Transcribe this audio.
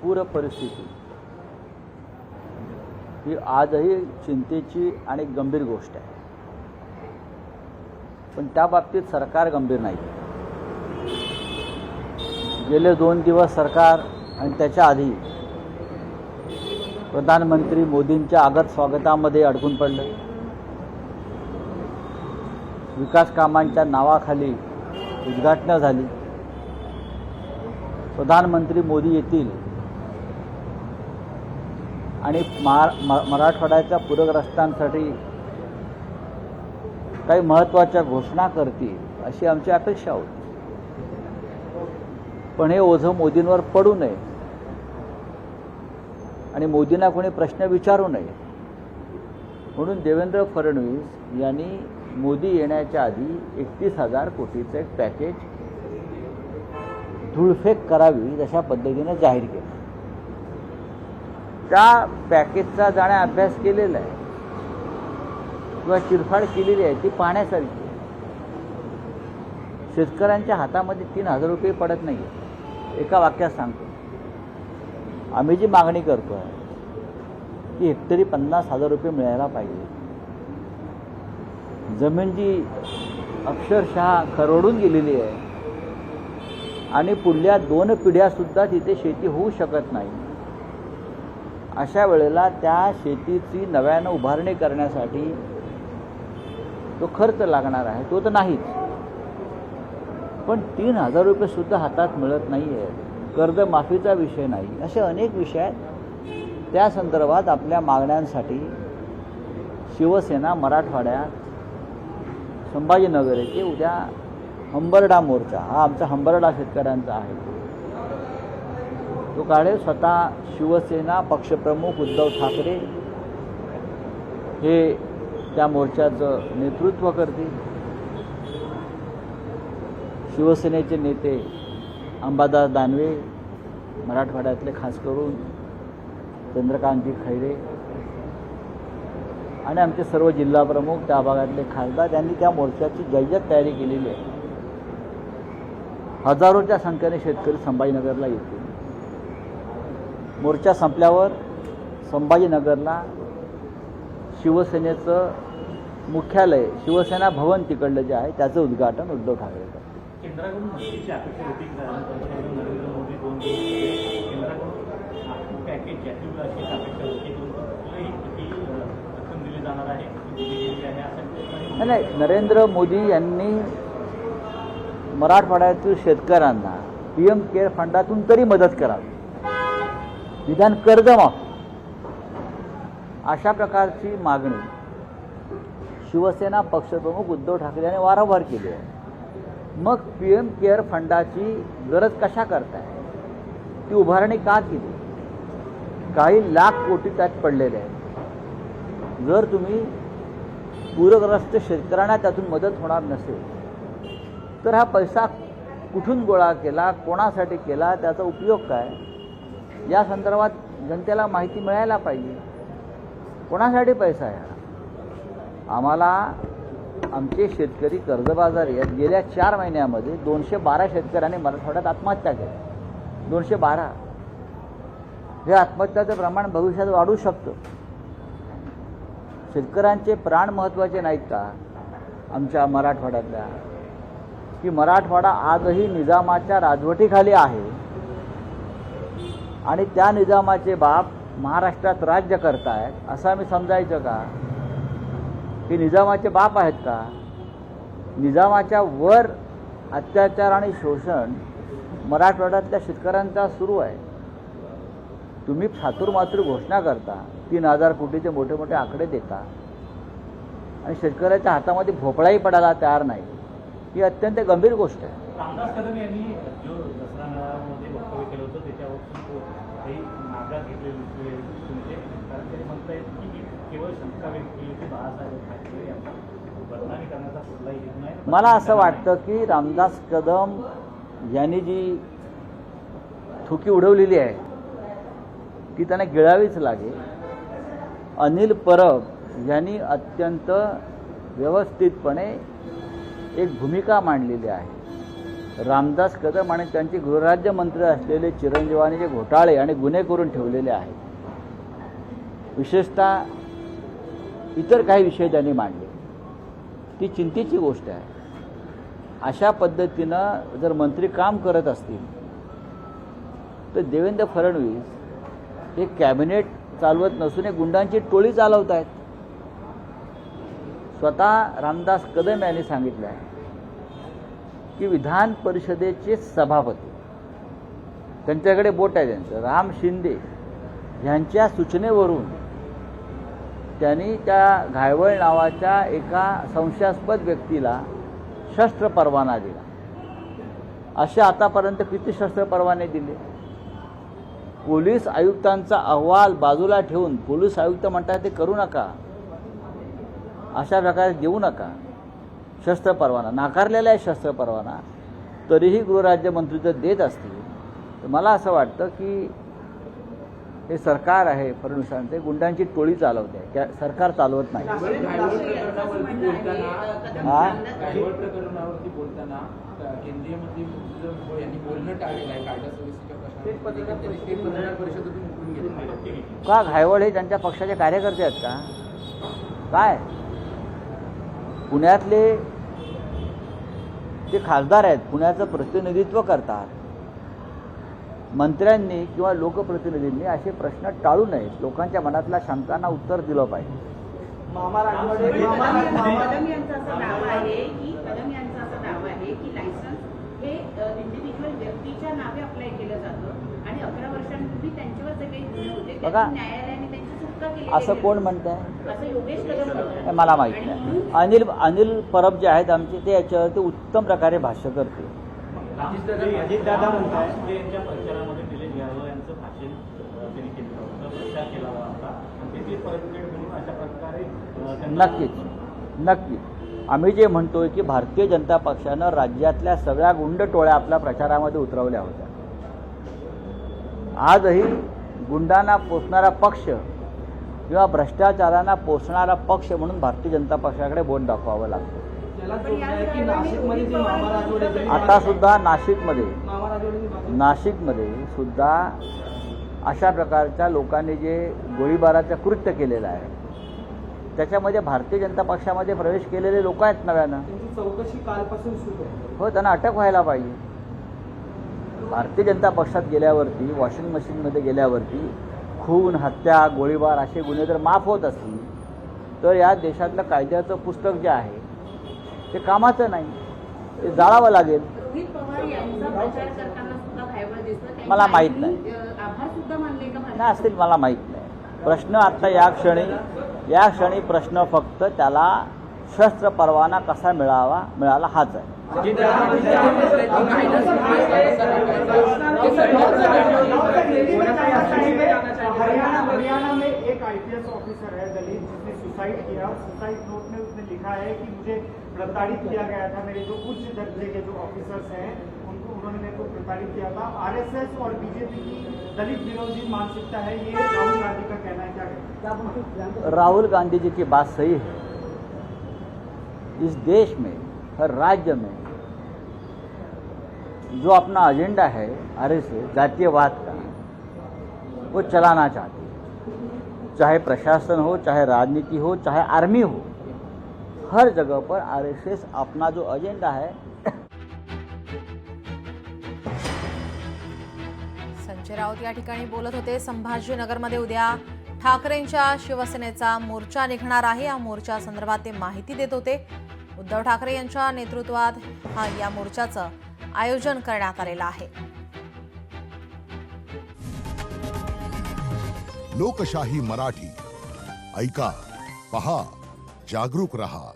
पूर परिस्थिती ही आजही चिंतेची आणि गंभीर गोष्ट आहे, पण त्या बाबतीत सरकार गंभीर नाही. गेले 2 दिवस सरकार आणि त्याच्या आधी प्रधानमंत्री मोदींच्या आगत स्वागतामध्ये अडकून पडलं. विकास कामांच्या नावाखाली उद्घाटनं झाली. प्रधानमंत्री मोदी येतील आणि मराठवाड्याच्या पूरग्रस्तांसाठी काही महत्त्वाच्या घोषणा करतील अशी आमची अपेक्षा होती. पण हे ओझं मोदींवर पडू नये आणि मोदींना कोणी प्रश्न विचारू नये म्हणून देवेंद्र फडणवीस यांनी मोदी येण्याच्या आधी 31,000 कोटीचं एक पॅकेज धूळफेक करावी अशा पद्धतीने जाहीर केलं. त्या पॅकेजचा जाण्या अभ्यास केलेला आहे किंवा चिरफाड केलेली आहे ती पाहण्यासारखी आहे. शेतकऱ्यांच्या हातामध्ये 3,000 रुपये पडत नाही आहे. एका वाक्यात सांगतो, आम्ही जी मागणी करतो आहे ती हेक्टरी 50,000 रुपये मिळायला पाहिजे. जमीन जी अक्षरशः खरवडून गेलेली आहे आणि पुढल्या 2 पिढ्यासुद्धा तिथे शेती होऊ शकत नाही, अशा वेळेला त्या शेतीची नव्यानं उभारणी करण्यासाठी तो खर्च लागणार आहे, तो तर नाहीच, पण 3,000 रुपये सुद्धा हातात मिळत नाही आहे. कर्जमाफीचा विषय नाही, असे अनेक विषय आहेत. त्या संदर्भात आपल्या मागण्यांसाठी शिवसेना मराठवाड्यात संभाजीनगर येथे उद्या हंबरडा मोर्चा, हा आमचा हंबरडा शेतकऱ्यांचा आहे, तो काढेल. स्वतः शिवसेना पक्षप्रमुख उद्धव ठाकरे हे त्या मोर्चाचं नेतृत्व करतील. शिवसेनेचे नेते अंबादास दानवे, मराठवाड्यातले खास करून चंद्रकांतजी खैरे आणि आमचे सर्व जिल्हा प्रमुख, त्या भागातले खासदार यांनी त्या मोर्चाची जय्यत तयारी केलेली आहे. हजारोच्या संख्येने शेतकरी संभाजीनगरला येतील. मोर्चा संपल्यावर संभाजीनगरला शिवसेनेचं मुख्यालय, शिवसेना भवन तिकडलं जे आहे त्याचं उद्घाटन उद्धव ठाकरे करतात. केंद्राकडून मदतीची अपेक्षा होती की पंतप्रधान नरेंद्र मोदी 2 दिवस केंद्राकडून आर्थिक पॅकेज याची अशी अपेक्षा होती, किती रक्कम दिली जाणार आहे, किती दिली गेली आहे असं नाही. नरेंद्र मोदी यांनी मराठवाड्यातील शेतकऱ्यांना PM केअर फंडातून तरी मदत करावी, निदान कर्जमाफी अशा प्रकारची मागणी शिवसेना पक्षप्रमुख उद्धव ठाकरे यांनी वारंवार केली आहे. मग PM केअर फंडाची गरज कशा करताय, ती उभारणी का केली? काही लाख कोटी त्यात पडलेले आहेत. जर तुम्ही पूरग्रस्त शेतकऱ्यांना त्यातून मदत होणार नसेल तर हा पैसा कुठून गोळा केला, कोणासाठी केला, त्याचा उपयोग काय, या संदर्भात जनतेला माहिती मिळायला पाहिजे. कोणासाठी पैसा आहे? आम्हाला आमचे शेतकरी कर्जबाजारी आहेत. गेल्या 4 महिन्यामध्ये 212 शेतकऱ्यांनी मराठवाड्यात आत्महत्या केल्या. 212. हे आत्महत्याचं प्रमाण भविष्यात वाढू शकतं. शेतकऱ्यांचे प्राण महत्त्वाचे नाहीत का आमच्या मराठवाड्यातल्या? की मराठवाडा आजही निजामाच्या राजवटीखाली आहे आणि त्या निजामाचे बाप महाराष्ट्रात राज्य करतायत असं आम्ही समजायचं का? की निजामाचे बाप आहेत का? निजामाच्या वर अत्याचार आणि शोषण मराठवाड्यातल्या शेतकऱ्यांचा सुरू आहे. तुम्ही सातूरमातूर घोषणा करता, 3,000 कोटीचे मोठे मोठे आकडे देता आणि शेतकऱ्याच्या हातामध्ये भोपळाही पडायला तयार नाही. ही अत्यंत गंभीर गोष्ट आहे. रामदास कदम यांनी जो दसरा मेळाव्यामध्ये वक्तव्य केलं होतं त्याच्यावर काही मागास घेतलेली तुमचे, कारण ते म्हणतायत की केवळ शंका व्यक्त केली की बाळासाहेब ठाकरे यांना बदनामी करण्याचा कुठलाही हेतू नाही. मला असं वाटतं की रामदास कदम यांनी जी थुकी उडवलेली आहे ती त्यांना गिळावीच लागेल. अनिल परब यांनी अत्यंत व्यवस्थितपणे एक भूमिका मांडलेली आहे. रामदास कदम आणि त्यांचे गृहराज्यमंत्री असलेले चिरंजीवानी जे घोटाळे आणि गुन्हे करून ठेवलेले आहेत, विशेषतः इतर काही विषय त्यांनी मांडले, ती चिंतेची गोष्ट आहे. अशा पद्धतीनं जर मंत्री काम करत असतील तर देवेंद्र फडणवीस हे कॅबिनेट चालवत नसून एक गुंडांची टोळी चालवत आहेत. स्वतः रामदास कदम यांनी सांगितलं आहे की विधान परिषदेचे सभापती, त्यांच्याकडे बोट आहे त्यांचं, राम शिंदे यांच्या सूचनेवरून त्यांनी त्या घायवळ नावाच्या एका संशयास्पद व्यक्तीला शस्त्र परवाना दिला. असे आतापर्यंत किती शस्त्र परवाने दिले? पोलीस आयुक्तांचा अहवाल बाजूला ठेवून पोलीस आयुक्त म्हणतात ते करू नका, अशा प्रकारे देऊ नका शस्त्र परवाना, नाकारलेला आहे शस्त्र परवाना, तरीही गृहराज्यमंत्री जर देत असतील तर मला असं वाटतं की हे सरकार आहे फडणवीसांचे, गुंडांची टोळी चालवते आहे, सरकार चालवत नाही. प्रकरणावरती बोलताना केंद्रीय मंत्री यांनी बोलणं टाळलेलं आहे कायदा सुव्यवस्थेच्या प्रश्नावर, त्यांनी ते पत्रकार परिषदेतून उठून घेतलं. का घायवळ हे त्यांच्या पक्षाचे कार्यकर्ते आहेत का? काय पुण्यातले ते खासदार आहेत, पुण्याचं प्रतिनिधित्व करतात. मंत्र्यांनी किंवा लोकप्रतिनिधींनी असे प्रश्न टाळू नयेत, लोकांच्या मनातल्या शंकांना उत्तर दिलं पाहिजे. कदम यांचा असा दावा आहे की लायसन्स हे इंडिव्हिज्युअल व्यक्तीच्या नावे अप्लाय केलं जातं आणि 11 वर्षांपूर्वी त्यांच्यावर जे काही गुन्हे होते बघा, त्यातून न्यायालयाने त्यांची सुटका केली. असं कोण म्हणतंय? असं योगेश कदम म्हणतात. मला माहीत नाही. अनिल परब जे आहेत आमचे, ते याच्यावरती उत्तम प्रकारे भाष्य करते. अजितदादा म्हणतात ते यांच्या प्रचारामध्ये दिलीप घ्यावं यांचं भाषण त्यांनी केलं होतं, प्रचार केला होता आणि त्याची परतफेड म्हणून अशा प्रकारे नक्कीच आम्ही जे म्हणतोय की भारतीय जनता पक्षानं राज्यातल्या सगळ्या गुंड टोळ्या आपल्या प्रचारामध्ये उतरवल्या होत्या. आजही गुंडांना पोसणारा पक्ष किंवा भ्रष्टाचारांना पोसणारा पक्ष म्हणून भारतीय जनता पक्षाकडे बोट दाखवावं लागतं. आता सुद्धा नाशिकमध्ये सुद्धा अशा प्रकारच्या लोकांनी जे गोळीबाराचं कृत्य केलेलं आहे त्याच्यामध्ये भारतीय जनता पक्षामध्ये प्रवेश केलेले लोक आहेत नव्यानं. चौकशी कालपासून सुरू आहे. हो, त्यांना अटक व्हायला पाहिजे. भारतीय जनता पक्षात गेल्यावरती, वॉशिंग मशीनमध्ये गेल्यावरती खून, हत्या, गोळीबार असे गुन्हे जर माफ होत असतील तर या देशातलं कायद्याचं पुस्तक जे आहे ते कामाचं नाही, ते जाळावं लागेल. रोहित पवार यांचा प्रचार करताना सुद्धा घायवळ दिसतो. मला माहित नाही. आभार सुद्धा मानले का? नाही असतील, मला माहीत नाही. प्रश्न आता या क्षणी प्रश्न फक्त त्याला शस्त्र परवाना कसा मिळाला हाच आहे. हरियाणा में एक आईपीएस ऑफिसर है दलित जिसने सुसाइड किया, सुसाइड नोट में उसने लिखा है कि मुझे प्रताड़ित किया गया था, मेरे जो उच्च दर्जे के जो ऑफिसर्स हैं उन्होंने मेरे को प्रताड़ित किया था. आरएसएस और बीजेपी की दलित विरोधी मानसिकता है, ये राहुल गांधी का कहना है. क्या राहुल गांधी जी की बात सही है. इस देश में, हर राज्य में जो अपना एजेंडा है आरएसएस जातीयवाद का, वो चलाना चाहती है. चाहे प्रशासन हो, चाहे राजनीति हो, चाहे आर्मी हो, हर जगह पर आरएसएस अपना जो एजेंडा है. संजय राऊत या ठिकाणी बोलत होते. संभाजीनगरमध्ये उद्या ठाकरेंच्या शिवसेनेचा मोर्चा निघणार आहे. या मोर्चा संदर्भात ते माहिती देत होते. उद्धव ठाकरे यांच्या नेतृत्वात या मोर्चाचं आयोजन करण्यात आलेलं आहे. लोकशाही मराठी ऐका, पहा, जागरूक रहा.